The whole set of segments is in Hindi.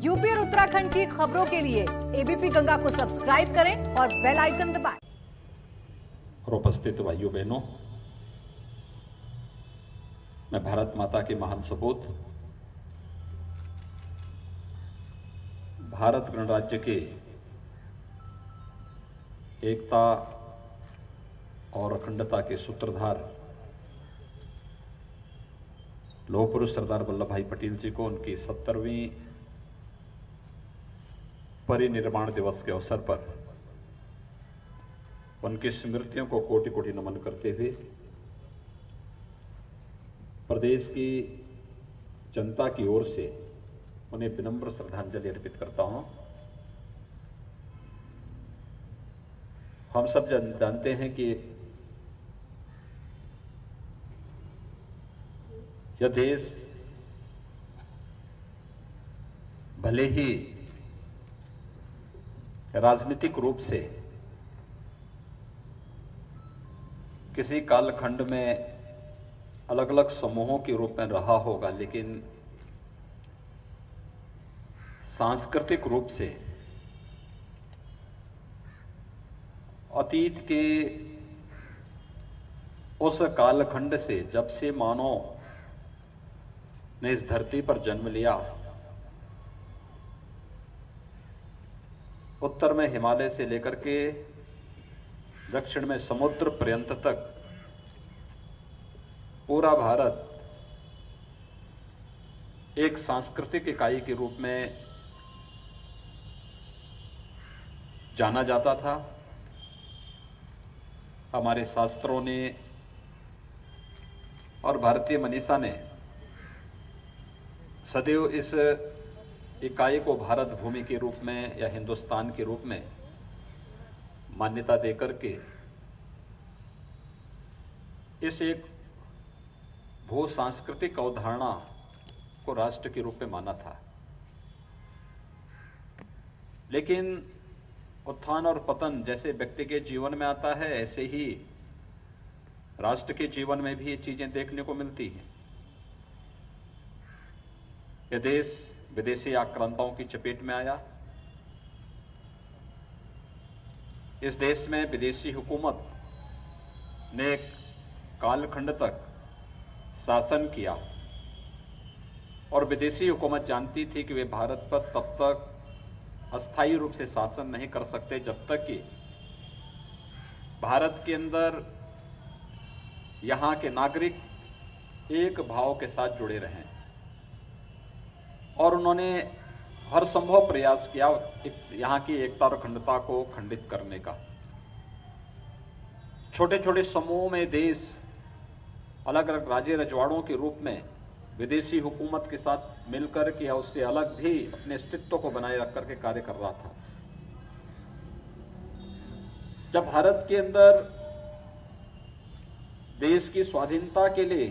यूपी और उत्तराखंड की खबरों के लिए एबीपी गंगा को सब्सक्राइब करें और बेल आइकन दबाएं। और उपस्थित भाइयों बहनों, मैं भारत माता के महान सपूत भारत गणराज्य के एकता और अखंडता के सूत्रधार लौह पुरुष सरदार वल्लभ भाई पटेल जी को उनकी 70वीं परिनिर्वाण दिवस के अवसर पर उनकी स्मृतियों को कोटि कोटि नमन करते हुए प्रदेश की जनता की ओर से उन्हें विनम्र श्रद्धांजलि अर्पित करता हूं। हम सब जानते हैं कि यह देश भले ही राजनीतिक रूप से किसी कालखंड में अलग अलग समूहों के रूप में रहा होगा, लेकिन सांस्कृतिक रूप से अतीत के उस कालखंड से जब से मानव ने इस धरती पर जन्म लिया, उत्तर में हिमालय से लेकर के दक्षिण में समुद्र पर्यंत तक पूरा भारत एक सांस्कृतिक इकाई के रूप में जाना जाता था। हमारे शास्त्रों ने और भारतीय मनीषा ने सदैव इस इकाई को भारत भूमि के रूप में या हिंदुस्तान के रूप में मान्यता देकर के इस एक भू सांस्कृतिक अवधारणा को राष्ट्र के रूप में माना था। लेकिन उत्थान और पतन जैसे व्यक्ति के जीवन में आता है, ऐसे ही राष्ट्र के जीवन में भी ये चीजें देखने को मिलती हैं। यह देश विदेशी आक्रांताओं की चपेट में आया। इस देश में विदेशी हुकूमत ने एक कालखंड तक शासन किया और विदेशी हुकूमत जानती थी कि वे भारत पर तब तक अस्थायी रूप से शासन नहीं कर सकते जब तक कि भारत के अंदर यहां के नागरिक एक भाव के साथ जुड़े रहें। और उन्होंने हर संभव प्रयास किया यहां की एकता और अखंडता को खंडित करने का। छोटे छोटे समूह में देश अलग अलग राज्य रजवाड़ों के रूप में विदेशी हुकूमत के साथ मिलकर के या उससे अलग भी अपने अस्तित्व को बनाए रख करके कार्य कर रहा था। जब भारत के अंदर देश की स्वाधीनता के लिए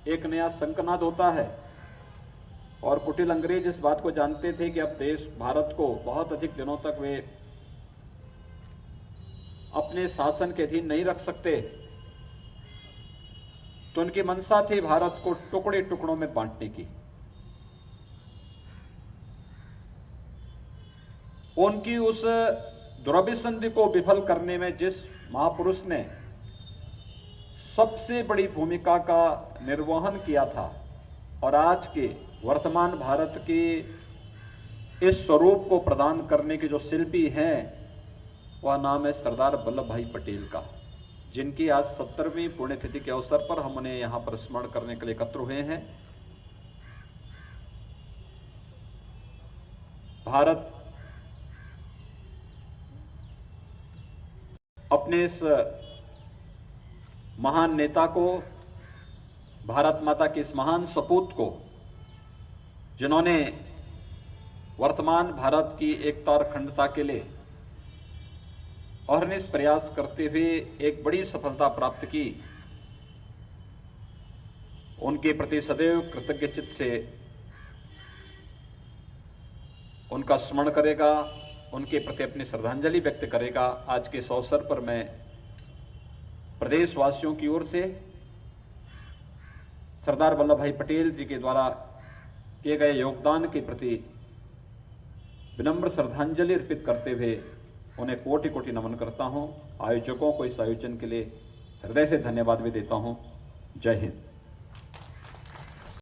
एक नया शंखनाद होता है और कुटिल अंग्रेज इस बात को जानते थे कि अब देश भारत को बहुत अधिक दिनों तक वे अपने शासन के अधीन नहीं रख सकते, तो उनकी मंशा थी भारत को टुकड़े टुकड़ों में बांटने की। उनकी उस दुरभिसंधि को विफल करने में जिस महापुरुष ने सबसे बड़ी भूमिका का निर्वहन किया था और आज के वर्तमान भारत के इस स्वरूप को प्रदान करने के जो शिल्पी हैं, वह नाम है सरदार वल्लभ भाई पटेल का, जिनकी आज 70वीं पुण्यतिथि के अवसर पर हम उन्हें यहां पर स्मरण करने के लिए एकत्र हुए हैं। भारत अपने इस महान नेता को, भारत माता के इस महान सपूत को, जिन्होंने वर्तमान भारत की एकता और अखंडता के लिए अहरनिश प्रयास करते हुए एक बड़ी सफलता प्राप्त की, उनके प्रति सदैव कृतज्ञ चित्त से उनका स्मरण करेगा, उनके प्रति अपनी श्रद्धांजलि व्यक्त करेगा। आज के इस अवसर पर मैं प्रदेशवासियों की ओर से सरदार वल्लभ भाई पटेल जी के द्वारा किए गए योगदान के प्रति विनम्र श्रद्धांजलि अर्पित करते हुए उन्हें कोटि कोटि नमन करता हूं। आयोजकों को इस आयोजन के लिए हृदय से धन्यवाद भी देता हूं। जय हिंद।